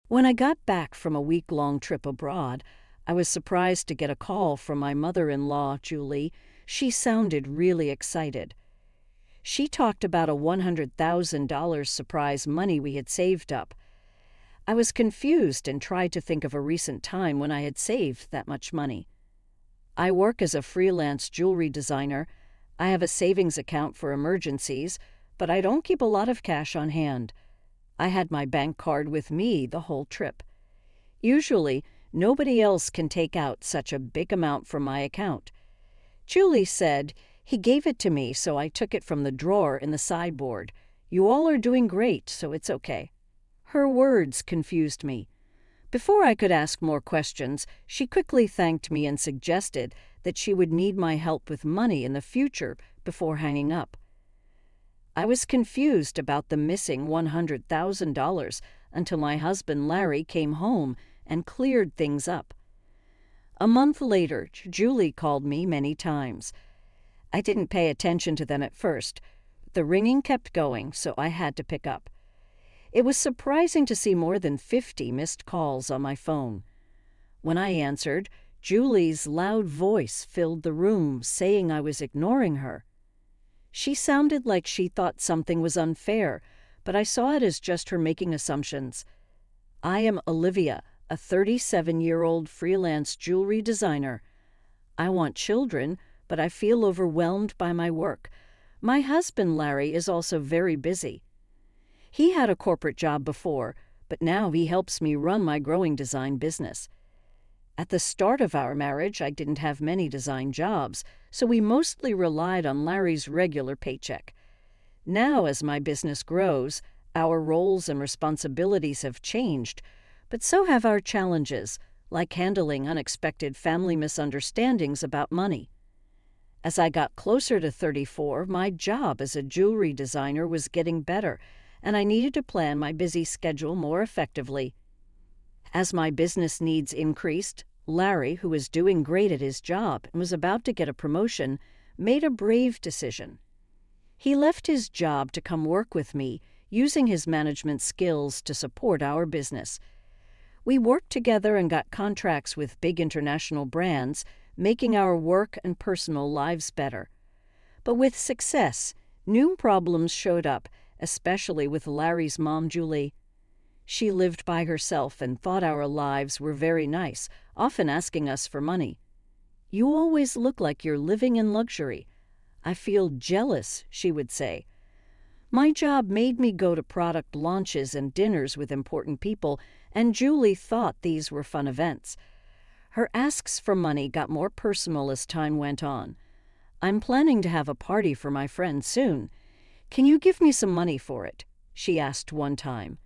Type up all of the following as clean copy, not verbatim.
When I got back from a week-long trip abroad, I was surprised to get a call from my mother-in-law, Julie. She sounded really excited. She talked about a $100,000 surprise money we had saved up. I was confused and tried to think of a recent time when I had saved that much money. I work as a freelance jewelry designer. I have a savings account for emergencies, but I don't keep a lot of cash on hand. I had my bank card with me the whole trip. Usually, nobody else can take out such a big amount from my account. Julie said, "He gave it to me, so I took it from the drawer in the sideboard. You all are doing great, so it's okay." Her words confused me. Before I could ask more questions, she quickly thanked me and suggested that she would need my help with money in the future before hanging up. I was confused about the missing $100,000 until my husband Larry came home and cleared things up. A month later, Julie called me many times. I didn't pay attention to them at first. The ringing kept going, so I had to pick up. It was surprising to see more than 50 missed calls on my phone. When I answered, Julie's loud voice filled the room, saying I was ignoring her. She sounded like she thought something was unfair, but I saw it as just her making assumptions. I am Olivia, a 37-year-old freelance jewelry designer. I want children, but I feel overwhelmed by my work. My husband, Larry, is also very busy. He had a corporate job before, but now he helps me run my growing design business. At the start of our marriage, I didn't have many design jobs, so we mostly relied on Larry's regular paycheck. Now, as my business grows, our roles and responsibilities have changed, but so have our challenges, like handling unexpected family misunderstandings about money. As I got closer to 34, my job as a jewelry designer was getting better, and I needed to plan my busy schedule more effectively. As my business needs increased, Larry, who was doing great at his job and was about to get a promotion, made a brave decision. He left his job to come work with me, using his management skills to support our business. We worked together and got contracts with big international brands, making our work and personal lives better. But with success, new problems showed up, especially with Larry's mom, Julie. She lived by herself and thought our lives were very nice, often asking us for money. "You always look like you're living in luxury. I feel jealous," she would say. My job made me go to product launches and dinners with important people, and Julie thought these were fun events. Her asks for money got more personal as time went on. "I'm planning to have a party for my friend soon. Can you give me some money for it?" she asked one time.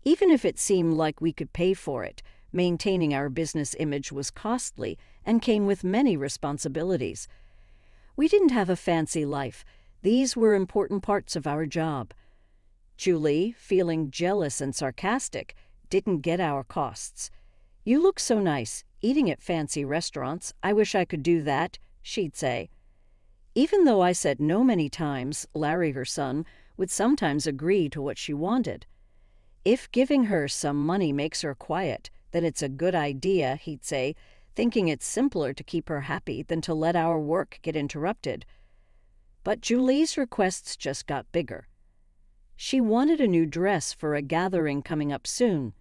Even if it seemed like we could pay for it, maintaining our business image was costly and came with many responsibilities. We didn't have a fancy life. These were important parts of our job. Julie, feeling jealous and sarcastic, didn't get our costs. "You look so nice, eating at fancy restaurants. I wish I could do that," she'd say. Even though I said no many times, Larry, her son, would sometimes agree to what she wanted. "If giving her some money makes her quiet, then it's a good idea," he'd say, thinking it's simpler to keep her happy than to let our work get interrupted. But Julie's requests just got bigger. She wanted a new dress for a gathering coming up soon.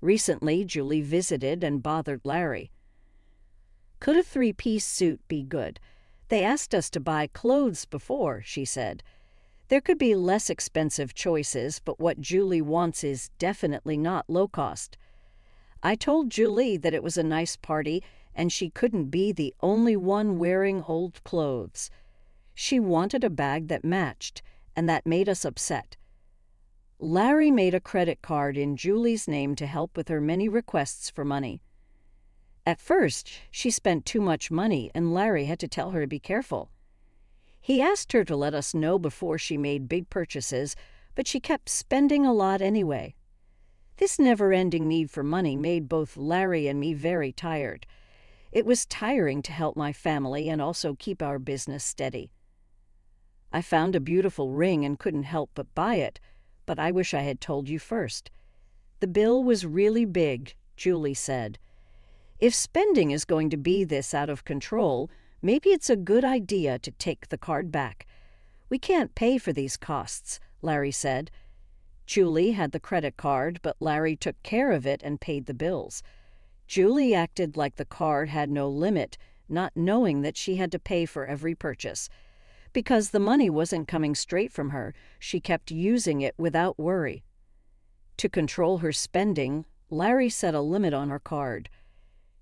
Recently, Julie visited and bothered Larry. "Could a three-piece suit be good? They asked us to buy clothes before," she said. "There could be less expensive choices, but what Julie wants is definitely not low cost." I told Julie that it was a nice party and she couldn't be the only one wearing old clothes. She wanted a bag that matched, and that made us upset. Larry made a credit card in Julie's name to help with her many requests for money. At first, she spent too much money and Larry had to tell her to be careful. He asked her to let us know before she made big purchases, but she kept spending a lot anyway. This never-ending need for money made both Larry and me very tired. It was tiring to help my family and also keep our business steady. I found a beautiful ring and couldn't help but buy it, but I wish I had told you first. The bill was really big, Julie said. If spending is going to be this out of control, maybe it's a good idea to take the card back. We can't pay for these costs, Larry said. Julie had the credit card, but Larry took care of it and paid the bills. Julie acted like the card had no limit, not knowing that she had to pay for every purchase. Because the money wasn't coming straight from her, she kept using it without worry. To control her spending, Larry set a limit on her card.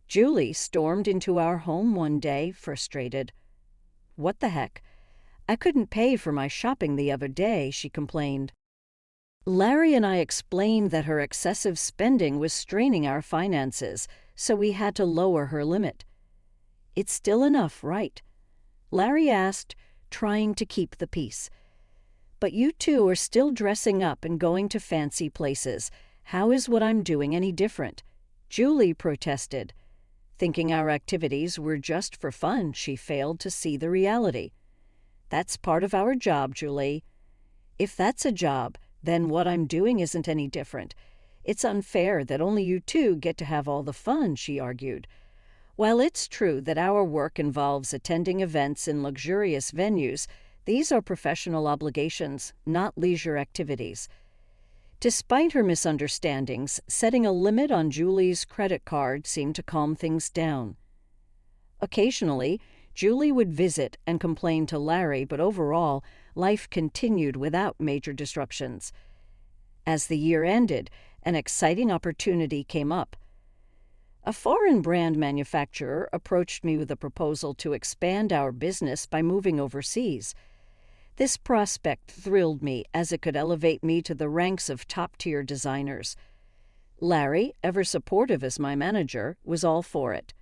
Julie stormed into our home one day, frustrated. "What the heck? I couldn't pay for my shopping the other day," she complained. Larry and I explained that her excessive spending was straining our finances, so we had to lower her limit. "It's still enough, right?" Larry asked, trying to keep the peace. "But you two are still dressing up and going to fancy places. How is what I'm doing any different?" Julie protested. Thinking our activities were just for fun, she failed to see the reality. "That's part of our job, Julie." "If that's a job, then what I'm doing isn't any different. It's unfair that only you two get to have all the fun," she argued. While it's true that our work involves attending events in luxurious venues, these are professional obligations, not leisure activities. Despite her misunderstandings, setting a limit on Julie's credit card seemed to calm things down. Occasionally, Julie would visit and complain to Larry, but overall, life continued without major disruptions. As the year ended, an exciting opportunity came up. A foreign brand manufacturer approached me with a proposal to expand our business by moving overseas. This prospect thrilled me, as it could elevate me to the ranks of top-tier designers. Larry, ever supportive as my manager, was all for it.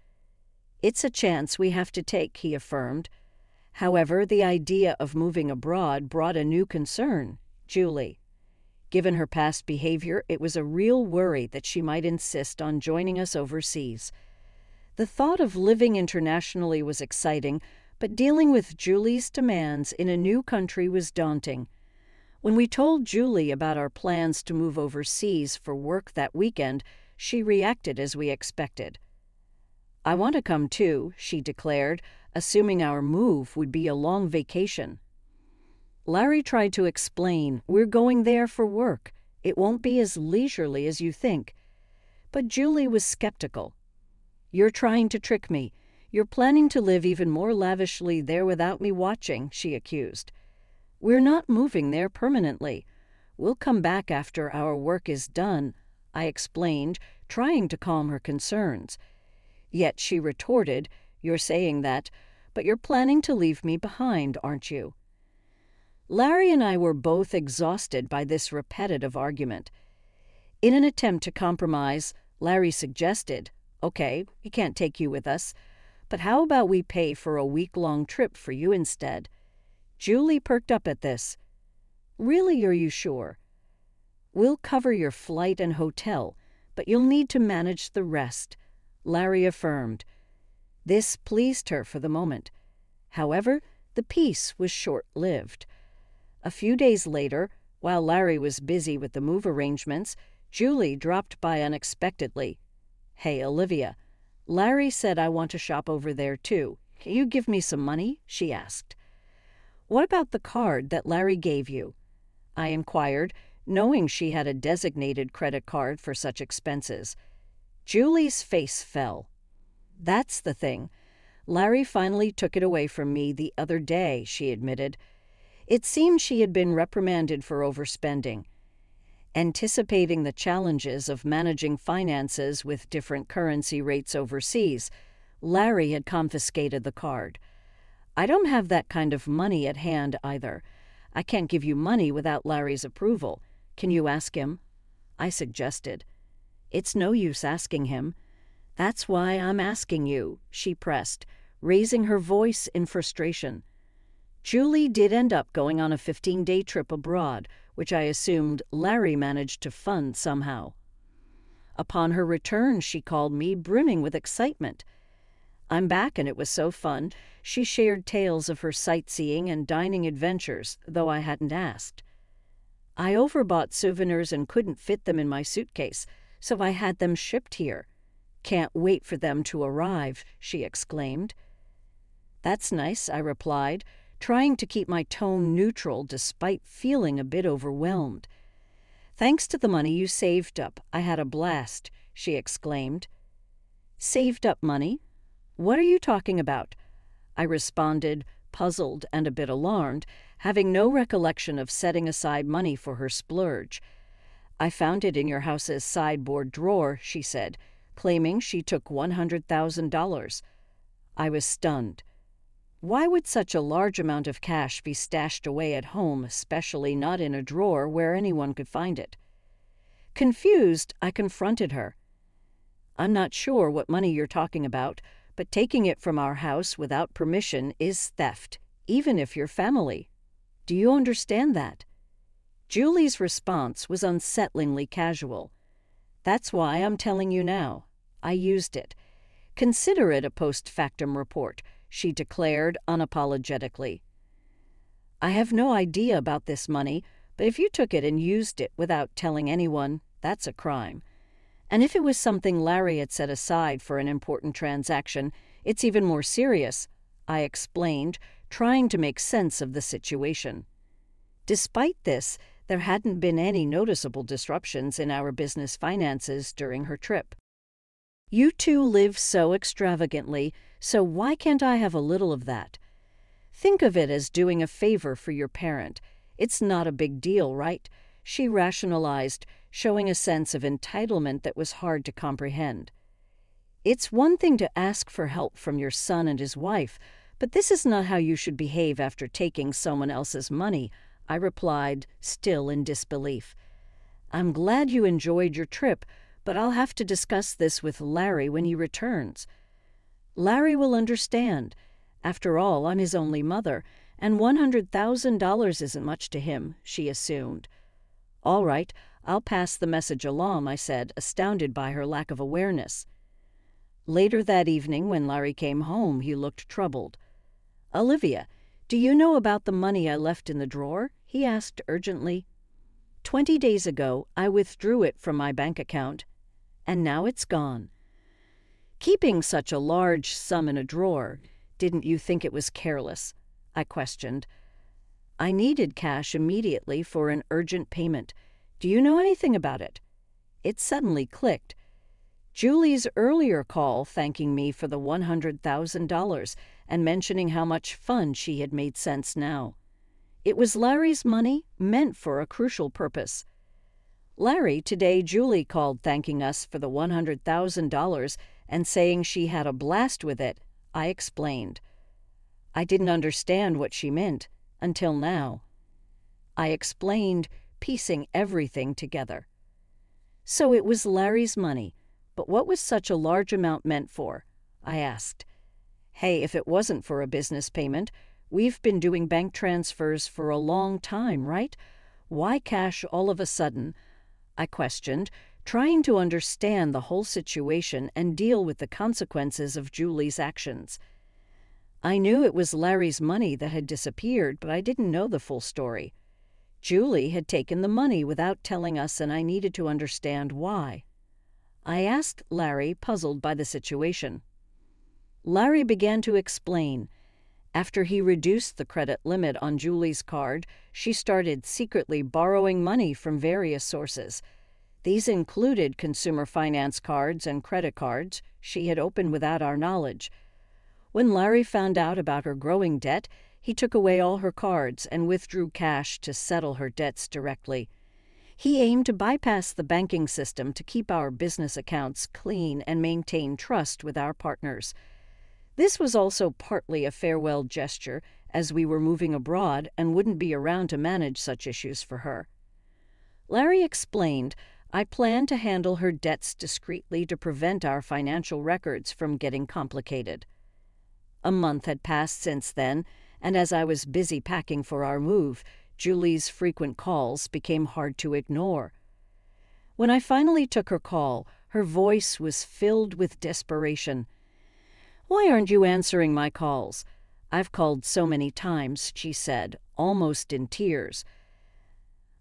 "It's a chance we have to take," he affirmed. However, the idea of moving abroad brought a new concern: Julie. Given her past behavior, it was a real worry that she might insist on joining us overseas. The thought of living internationally was exciting, but dealing with Julie's demands in a new country was daunting. When we told Julie about our plans to move overseas for work that weekend, she reacted as we expected. "I want to come too," she declared, assuming our move would be a long vacation. Larry tried to explain, "We're going there for work. It won't be as leisurely as you think." But Julie was skeptical. "You're trying to trick me. You're planning to live even more lavishly there without me watching," she accused. "We're not moving there permanently. We'll come back after our work is done," I explained, trying to calm her concerns. Yet she retorted, "You're saying that, but you're planning to leave me behind, aren't you?" Larry and I were both exhausted by this repetitive argument. In an attempt to compromise, Larry suggested, "Okay, we can't take you with us, but how about we pay for a week-long trip for you instead?" Julie perked up at this. "Really, are you sure?" "We'll cover your flight and hotel, but you'll need to manage the rest," Larry affirmed. This pleased her for the moment. However, the peace was short-lived. A few days later, while Larry was busy with the move arrangements, Julie dropped by unexpectedly. "Hey, Olivia, Larry said I want to shop over there too. Can you give me some money?" she asked. "What about the card that Larry gave you?" I inquired, knowing she had a designated credit card for such expenses. Julie's face fell. "That's the thing. Larry finally took it away from me the other day," she admitted. It seemed she had been reprimanded for overspending. Anticipating the challenges of managing finances with different currency rates overseas, Larry had confiscated the card. "I don't have that kind of money at hand either. I can't give you money without Larry's approval. Can you ask him?" I suggested. "It's no use asking him." "That's why I'm asking you," she pressed, raising her voice in frustration. Julie did end up going on a 15-day trip abroad, which I assumed Larry managed to fund somehow. Upon her return, she called me, brimming with excitement. "I'm back and it was so fun." She shared tales of her sightseeing and dining adventures, though I hadn't asked. I overbought souvenirs and couldn't fit them in my suitcase, so I had them shipped here. Can't wait for them to arrive, she exclaimed. That's nice, I replied, trying to keep my tone neutral despite feeling a bit overwhelmed. Thanks to the money you saved up, I had a blast, she exclaimed. Saved up money? What are you talking about? I responded, puzzled and a bit alarmed, having no recollection of setting aside money for her splurge. I found it in your house's sideboard drawer, she said, claiming she took $100,000. I was stunned. Why would such a large amount of cash be stashed away at home, especially not in a drawer where anyone could find it? Confused, I confronted her. I'm not sure what money you're talking about, but taking it from our house without permission is theft, even if you're family. Do you understand that? Julie's response was unsettlingly casual. That's why I'm telling you now. I used it. Consider it a post factum report, she declared unapologetically. I have no idea about this money, but if you took it and used it without telling anyone, that's a crime. And if it was something Larry had set aside for an important transaction, it's even more serious, I explained, trying to make sense of the situation. Despite this, there hadn't been any noticeable disruptions in our business finances during her trip. You two live so extravagantly, so why can't I have a little of that? Think of it as doing a favor for your parent. It's not a big deal, right? She rationalized, showing a sense of entitlement that was hard to comprehend. It's one thing to ask for help from your son and his wife, but this is not how you should behave after taking someone else's money, I replied, still in disbelief. I'm glad you enjoyed your trip, but I'll have to discuss this with Larry when he returns. Larry will understand. After all, I'm his only mother, and $100,000 isn't much to him, she assumed. All right, I'll pass the message along, I said, astounded by her lack of awareness. Later that evening, when Larry came home, he looked troubled. Olivia, do you know about the money I left in the drawer? He asked urgently. 20 days ago, I withdrew it from my bank account, and now it's gone. Keeping such a large sum in a drawer, didn't you think it was careless? I questioned. I needed cash immediately for an urgent payment. Do you know anything about it? It suddenly clicked. Julie's earlier call thanking me for the $100,000 and mentioning how much fun she had made sense now. It was Larry's money, meant for a crucial purpose. Larry, today Julie called thanking us for the $100,000 and saying she had a blast with it, I explained. I didn't understand what she meant, until now. I explained, piecing everything together. So it was Larry's money, but what was such a large amount meant for? I asked. Hey, if it wasn't for a business payment, we've been doing bank transfers for a long time, right? Why cash all of a sudden? I questioned, trying to understand the whole situation and deal with the consequences of Julie's actions. I knew it was Larry's money that had disappeared, but I didn't know the full story. Julie had taken the money without telling us, and I needed to understand why. I asked Larry, puzzled by the situation. Larry began to explain. After he reduced the credit limit on Julie's card, she started secretly borrowing money from various sources. These included consumer finance cards and credit cards she had opened without our knowledge. When Larry found out about her growing debt, he took away all her cards and withdrew cash to settle her debts directly. He aimed to bypass the banking system to keep our business accounts clean and maintain trust with our partners. This was also partly a farewell gesture, as we were moving abroad and wouldn't be around to manage such issues for her. Larry explained, I planned to handle her debts discreetly to prevent our financial records from getting complicated. A month had passed since then, and as I was busy packing for our move, Julie's frequent calls became hard to ignore. When I finally took her call, her voice was filled with desperation. Why aren't you answering my calls? I've called so many times, she said, almost in tears.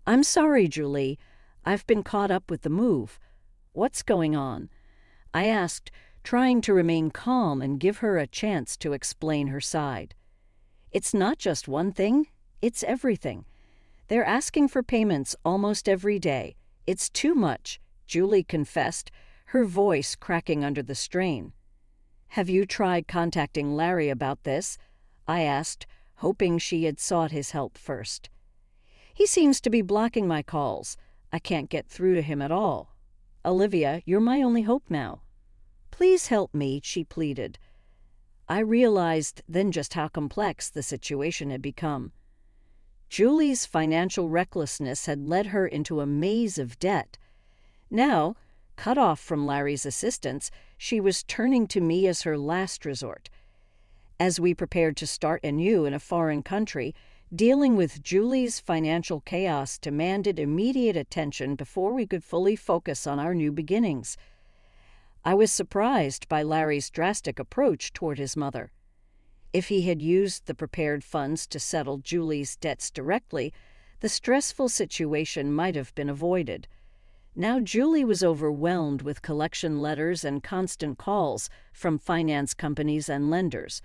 I'm sorry, Julie. I've been caught up with the move. What's going on? I asked, trying to remain calm and give her a chance to explain her side. It's not just one thing, it's everything. They're asking for payments almost every day. It's too much, Julie confessed, her voice cracking under the strain. Have you tried contacting Larry about this? I asked, hoping she had sought his help first. He seems to be blocking my calls. I can't get through to him at all. Olivia, you're my only hope now. Please help me, she pleaded. I realized then just how complex the situation had become. Julie's financial recklessness had led her into a maze of debt. Now, cut off from Larry's assistance, she was turning to me as her last resort. As we prepared to start anew in a foreign country, dealing with Julie's financial chaos demanded immediate attention before we could fully focus on our new beginnings. I was surprised by Larry's drastic approach toward his mother. If he had used the prepared funds to settle Julie's debts directly, the stressful situation might have been avoided. Now Julie was overwhelmed with collection letters and constant calls from finance companies and lenders.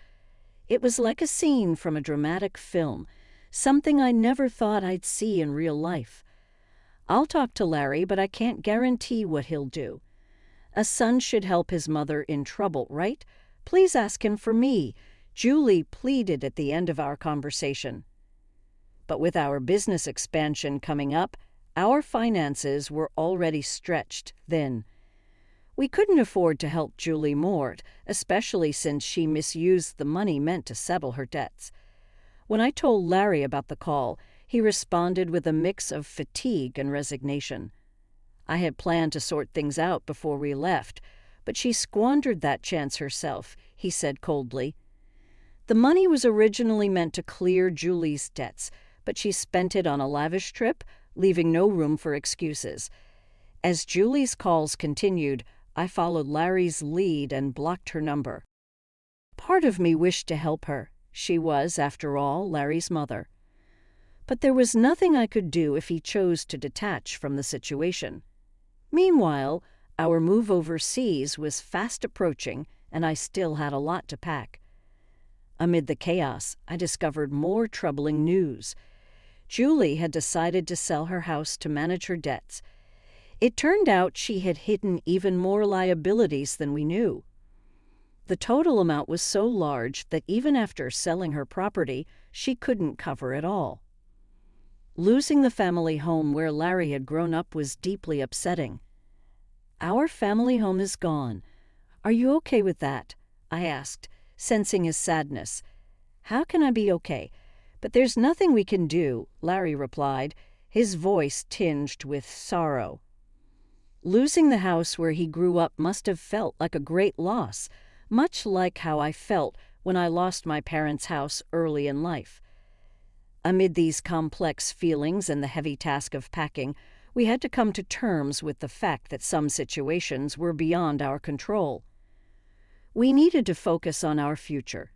It was like a scene from a dramatic film, something I never thought I'd see in real life. I'll talk to Larry, but I can't guarantee what he'll do. A son should help his mother in trouble, right? Please ask him for me, Julie pleaded at the end of our conversation. But with our business expansion coming up, our finances were already stretched thin. We couldn't afford to help Julie more, especially since she misused the money meant to settle her debts. When I told Larry about the call, he responded with a mix of fatigue and resignation. I had planned to sort things out before we left, but she squandered that chance herself, he said coldly. The money was originally meant to clear Julie's debts, but she spent it on a lavish trip, leaving no room for excuses. As Julie's calls continued, I followed Larry's lead and blocked her number. Part of me wished to help her. She was, after all, Larry's mother. But there was nothing I could do if he chose to detach from the situation. Meanwhile, our move overseas was fast approaching, and I still had a lot to pack. Amid the chaos, I discovered more troubling news. Julie had decided to sell her house to manage her debts. It turned out she had hidden even more liabilities than we knew. The total amount was so large that even after selling her property, she couldn't cover it all. Losing the family home where Larry had grown up was deeply upsetting. Our family home is gone. Are you okay with that? I asked, sensing his sadness. How can I be okay? But there's nothing we can do, Larry replied, his voice tinged with sorrow. Losing the house where he grew up must have felt like a great loss, much like how I felt when I lost my parents' house early in life. Amid these complex feelings and the heavy task of packing, we had to come to terms with the fact that some situations were beyond our control. We needed to focus on our future.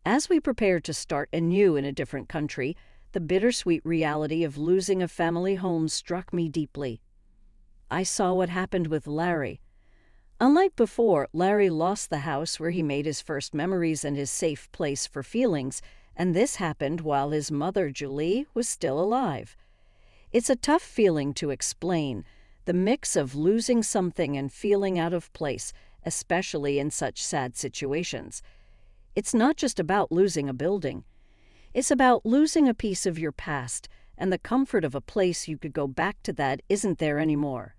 As we prepared to start anew in a different country, the bittersweet reality of losing a family home struck me deeply. I saw what happened with Larry. Unlike before, Larry lost the house where he made his first memories and his safe place for feelings, and this happened while his mother, Julie, was still alive. It's a tough feeling to explain, the mix of losing something and feeling out of place, especially in such sad situations. It's not just about losing a building. It's about losing a piece of your past, and the comfort of a place you could go back to that isn't there anymore.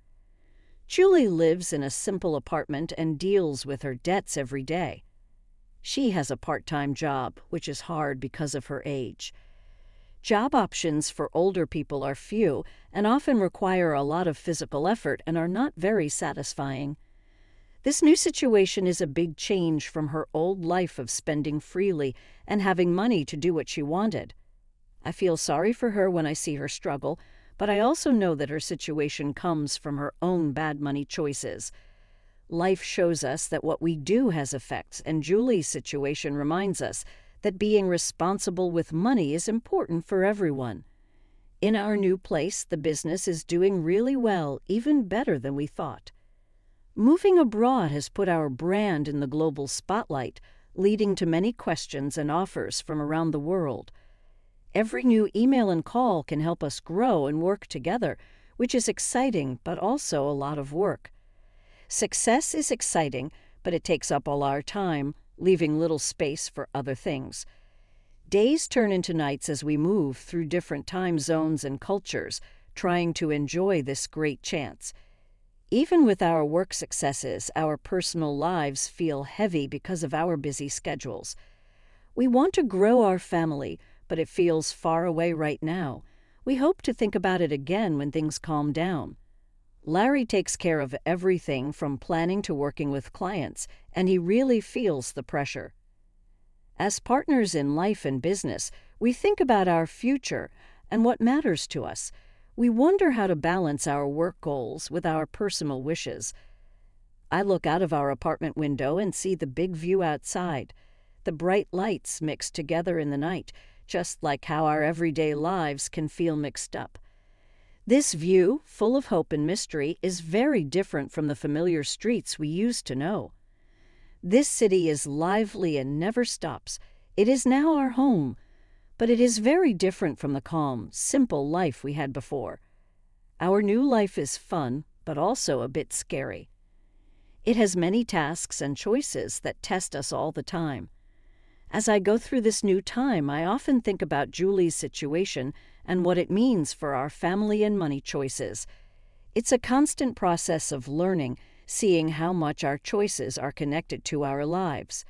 Julie lives in a simple apartment and deals with her debts every day. She has a part-time job, which is hard because of her age. Job options for older people are few and often require a lot of physical effort and are not very satisfying. This new situation is a big change from her old life of spending freely and having money to do what she wanted. I feel sorry for her when I see her struggle, but I also know that her situation comes from her own bad money choices. Life shows us that what we do has effects, and Julie's situation reminds us that being responsible with money is important for everyone. In our new place, the business is doing really well, even better than we thought. Moving abroad has put our brand in the global spotlight, leading to many questions and offers from around the world. Every new email and call can help us grow and work together, which is exciting but also a lot of work. Success is exciting, but it takes up all our time, leaving little space for other things. Days turn into nights as we move through different time zones and cultures, trying to enjoy this great chance. Even with our work successes, our personal lives feel heavy because of our busy schedules. We want to grow our family, but it feels far away right now. We hope to think about it again when things calm down. Larry takes care of everything from planning to working with clients, and he really feels the pressure. As partners in life and business, we think about our future and what matters to us. We wonder how to balance our work goals with our personal wishes. I look out of our apartment window and see the big view outside. The bright lights mixed together in the night, just like how our everyday lives can feel mixed up. This view, full of hope and mystery, is very different from the familiar streets we used to know. This city is lively and never stops. It is now our home, but it is very different from the calm, simple life we had before. Our new life is fun, but also a bit scary. It has many tasks and choices that test us all the time. As I go through this new time, I often think about Julie's situation and what it means for our family and money choices. It's a constant process of learning, seeing how much our choices are connected to our lives.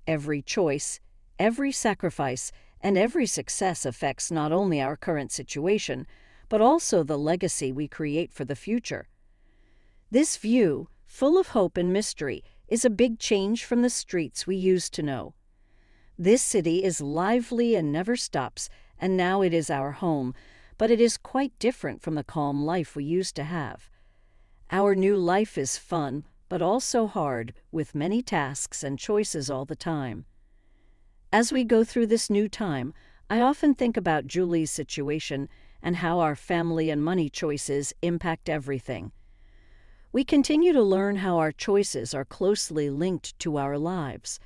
Every choice, every sacrifice, and every success affects not only our current situation, but also the legacy we create for the future. This view, full of hope and mystery, is a big change from the streets we used to know. This city is lively and never stops, and now it is our home, but it is quite different from the calm life we used to have. Our new life is fun, but also hard, with many tasks and choices all the time. As we go through this new time, I often think about Julie's situation and how our family and money choices impact everything. We continue to learn how our choices are closely linked to our lives.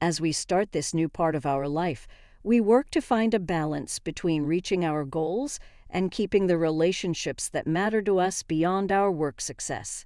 As we start this new part of our life, we work to find a balance between reaching our goals and keeping the relationships that matter to us beyond our work success.